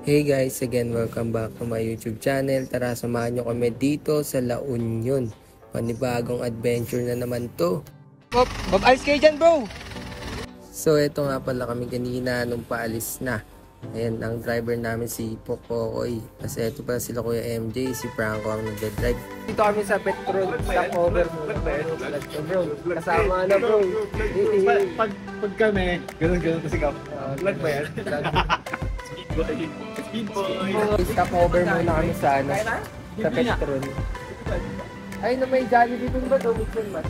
Hey guys, again, welcome back to my YouTube channel. Tara, samahan nyo kami dito sa La Union. Panibagong adventure na naman to. Bob, alis kayo dyan, bro! So, eto nga pala kami kanina nung paalis na. Ayan, ang driver namin si Pokoy. Kasi eto pala sila Kuya MJ, si Franco ang nagde-drive. Dito kami sa petrol, stopover mo. Bro, kasama na bro. Pag kami, ganun kasi ka. Vlog ba yan? Speed boy. Stopover muna kami sa petrol. Ay, na may Jollibee dun ba? Dominson ba?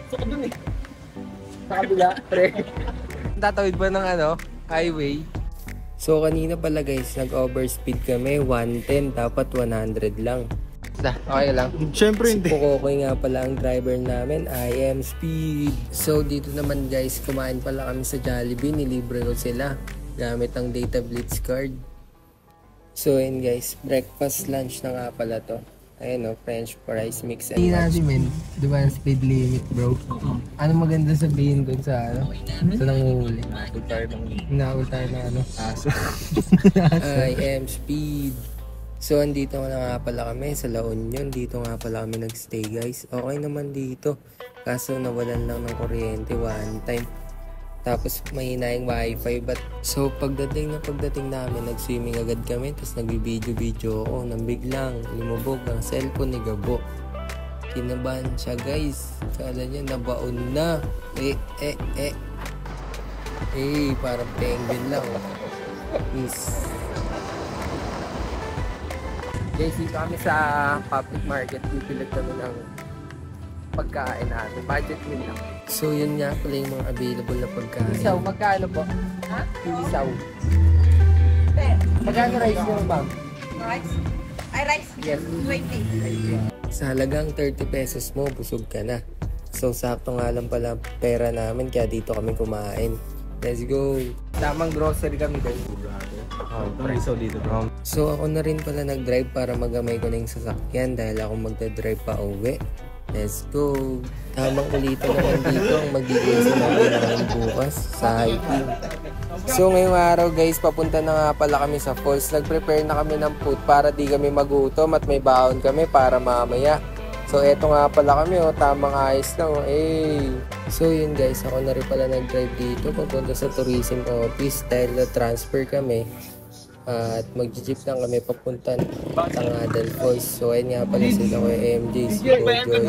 Saka dun eh. Sa kabila, pre. Tatawid ba ng highway? So, kanina pala guys, nag-overspeed kami. 110, dapat 100 lang. Okay lang. Siyempre hindi. Si Pokoy nga pala ang driver namin. I am speed. So, dito naman guys, kumain pala kami sa Jollibee. Nilibre ko sila gamit ang Data Blitz card. So, yun guys, breakfast, lunch na nga pala to. Ayun French fries, mix and match. Hindi natin men, di ba ang speed limit bro? Ano maganda sabihin dun sa sa nanguhuli? Hinahul tayo ng aso. I am speed. So andito na nga pala kami sa La Union. Dito nga pala kami nagstay guys. Okay naman dito. Kaso nawalan lang ng kuryente one time. Tapos mahina yung wifi. But so pagdating namin, nag-swimming agad kami. Tapos nag-video ako. Nang biglang lumubog ang cellphone ni Gabo. Kinabahan siya guys. Kala niya nabaon na. Parang penguin lang. Peace. Guys, dito kami sa public market. Pipilit kami ng pagkain natin. Budget meal lang. So, yun nga pala yung mga available na pagkain. Isaw, magkano po? Ha? Isaw. Magkano rice nyo, ma'am? Rice? Ay, rice? Yes. 20. Sa halagang 30 pesos mo, busog ka na. So, sakto nga lang pala pera namin, kaya dito kami kumain. Let's go! Tamang grocery kami guys. Isaw dito bro. So, ako na rin pala nag-drive para magamay ko na yung sasakyan dahil ako magdadrive pa uwi. Let's go! Tamang ulitan naman dito ang magiging sinabi namin bukas sa hiking. So ngayong araw guys, papunta na nga pala kami sa falls. Nag-prepare na kami ng food para di kami magutom at may baon kami para mamaya. So eto nga pala kami tamang ayos lang So yun guys, ako na rin pala nag-drive dito papunta sa tourism office dahil na-transfer kami. At mag-jeep lang kami papunta Tangadan Falls. So ayun nga pala sila ko MJ, si Bojo,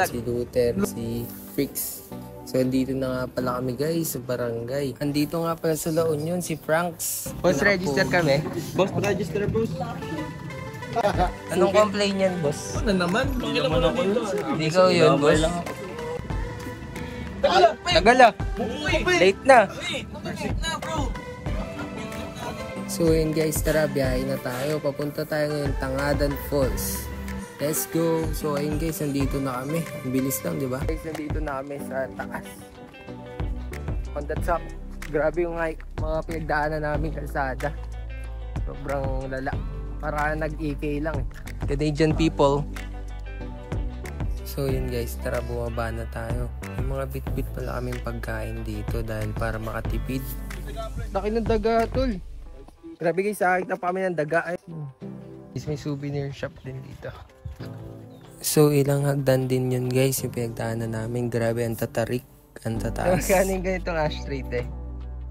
si Luther, si Frix. So andito na nga pala kami guys sa barangay. Andito nga pala sa La Union si Franks. Boss, register kami. Boss, register boss. Anong complaint yan boss? Ano naman? Pangilan mo na dito. Hindi ikaw yun boss. Tagal late na. Late na bro. So yun guys, tara biyahe na tayo. Papunta tayo ngayon Tangadan Falls. Let's go! So ayun guys, nandito na kami. Ang bilis lang, di ba? Guys, nandito na kami sa taas. On the top. Grabe yung mga pinagdaanan namin kalsada. Sobrang lala. Para nag-EK lang Canadian people. So yun guys, tara bumaba na tayo. May mga bit-bit pala kaming pagkain dito dahil para makatipid. Laki ng daga, tol. Grabe guys, nakakita pa kami ng daga. May souvenir shop din dito. So ilang hagdan din yun guys, yung pinagdaanan namin. Grabe, ang tatarik, ang tataas. Magkano yung ganitong ashtray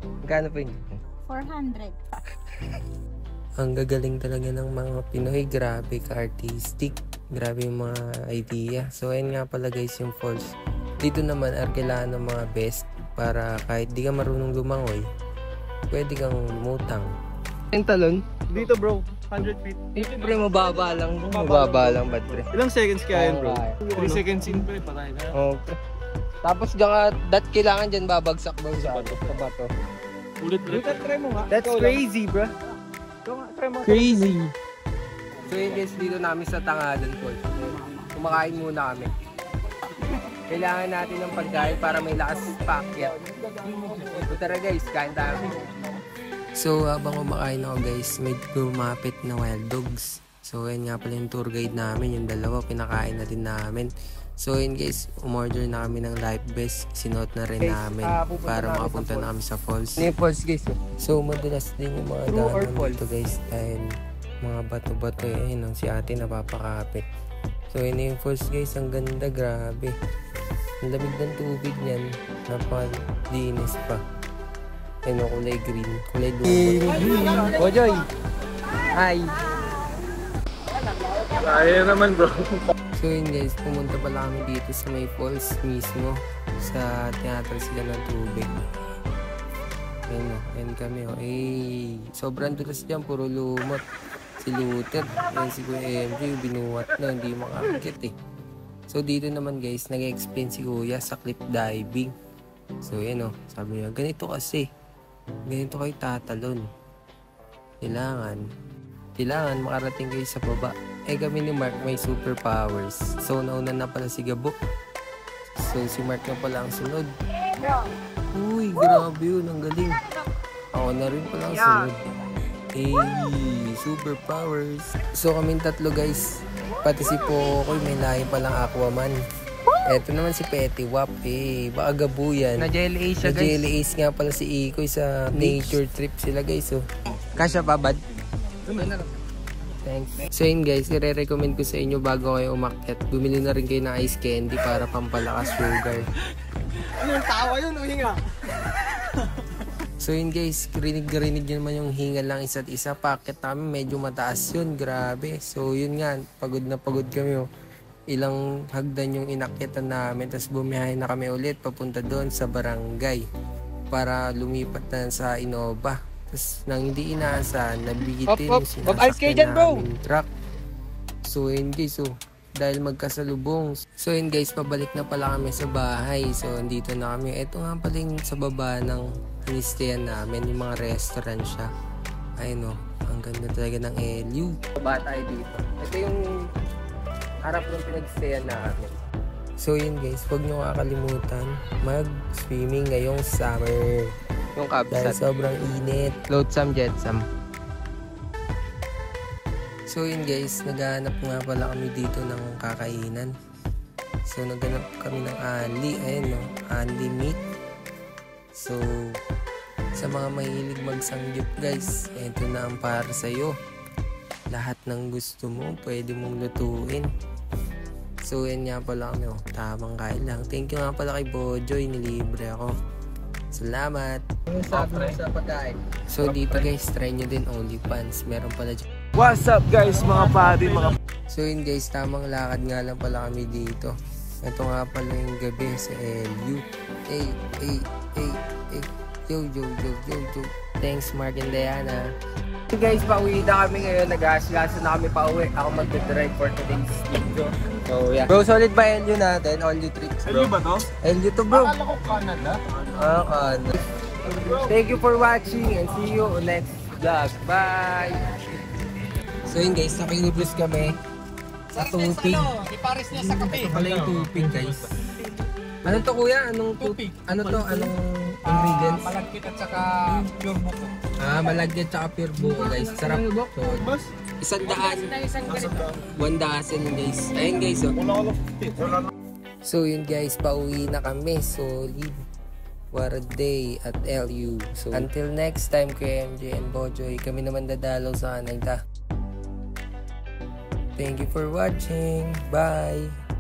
Magkano po yun? 400. Ang gagaling talaga ng mga Pinoy. Grabe ka-artistic. Grabe yung mga idea. So ayun nga pala guys yung falls. Dito naman kailangan ng mga best para kahit di ka marunong lumangoy, pwede kang lumutang. Yung talon? Dito bro, 100 feet. Pre, mababa lang. Mababa lang, bad pre. Ilang seconds kaya yan bro? Okay. 3 seconds in pre, patay na. Okay. Tapos kailangan dyan babagsak daw sa bato. Ulit pre. Try mo nga. That's crazy, bro. Try mo. Crazy. So yun guys, dito namin sa Tangadan Falls. Kumakain muna kami. Kailangan natin ng pagkain para may lakas paakyat. So tara guys, kain tayo. So habang kumakain ako guys, may lumapit na wild dogs. So ayun nga pala yung tour guide namin, yung dalawa, pinakain na din namin. So yun guys, umorder na kami ng life vest. Sinuot na rin namin para makapunta na kami sa falls. Ano yung falls guys? So madalas din yung mga True or daanan false? dito guys dahil mga bato-bato yun si ate napapakapit. So yun yung falls guys, ang ganda, grabe. Ang lamig ng tubig niyan, napalinis pa. Ayun, kulay green, kulay lumot. Bojoy! Hi! Kaya naman bro. So yun guys, pumunta pala kami dito sa may falls mismo sa teatro sila ng tubig. Ayun o, ayun kami o. Eh, sobrang dulas dyan, puro lumot. Si Luther, yan si Kuya MJ, binuhat na, hindi makakit eh. So dito naman guys, nag-explain si Kuya sa cliff diving. So yan o, sabi niya, ganito kasi. Ganito kayo tatalon. Kailangan makarating kayo sa baba. Eh kami ni Mark may superpowers. So nauna na pala si Gabo. So si Mark na pala ang sunod. Uy, grabe yun, ang galing. Ako na rin pala ang sunod. Hey, superpowers. So kaming tatlo guys. Pati si Pokoy may lahi palang Aquaman. Eto naman si Petty Wap. Eh, baka Gabo yan. Na-jelly Ace siya guys. Na-jelly Ace nga pala si Ikoy sa nature trip sila guys. Oh. Kasya pa bad? Thanks. So yun guys, i-recommend ko sa inyo bago kayo umakyat. Bumili na rin kayo ng ice candy para pampalakas sugar. Ano yung tawa yun? O hinga? So yun guys, rinig nyo naman yung hinga lang isa't isa. Packet namin medyo mataas yun, grabe. So yun nga, pagod na pagod kami. Oh. Ilang hagdan yung inakyatan namin. Tapos bumiyahe na kami ulit papunta doon sa barangay para lumipat na sa Innova. Tapos nang hindi inaasahan, nabigitin yung sinasakyan namin truck. So yun guys, so, dahil magkasalubong. So yun guys, pabalik na pala kami sa bahay. So andito na kami. Ito nga pala yung sa baba ng inistayan namin, yung mga restaurant siya. Ayun o, ang ganda talaga ng LU. Baba tayo dito. Ito yung harap ng pinagstayan namin. So yun guys, huwag nyo kakalimutan mag-swimming ngayong summer. Yung Dahil kabsat. sobrang init. Loadsome jetsam. So yun guys, naghahanap nga pala kami dito ng kakainan. So naghanap kami ng Anli. Ayun no, Anli meat. So sa mga mahilig magsanggip guys, ito na ang para sa'yo. Lahat ng gusto mo, pwede mong lutuin. So yan nga pala kami, tamang kain lang. Thank you nga pala kay Bojoy, nilibre ako. Salamat. Sa pagkain. So dito guys, try nyo din OnlyFans. Meron pala dyan. What's up guys mga pari, mga... So yun guys, tamang lakad nga lang pala kami dito. Ito nga pala yung gabi sa LU. Hey. Yo. Thanks Mark and Diana. So guys, pauwi na kami ngayon. Nag-aasikaso na kami pauwi. Ako mag-drive for today's video. So yeah. Bro, solid ba LU natin? All you tricks bro. LU ba to? LU to bro. Akala ko Canada. Canada. Thank you for watching and see you next vlog. Bye! So yun guys, nakinibus kami sa tupig. Ipares niya sa kape. Ito pala yung tupig guys. Ano to kuya? Anong tupig? Ano to? Anong ingredients? Malagkit at saka pure buko. Malagyan tsaka pure buko guys. Sarap. So, 100. 1,000 guys. Ayun guys oh. So yun guys, pauwi na kami. Solid. What a day at LU. So until next time Kuya MJ and Bojoy, kami naman dadalaw sa Canada. Thank you for watching. Bye!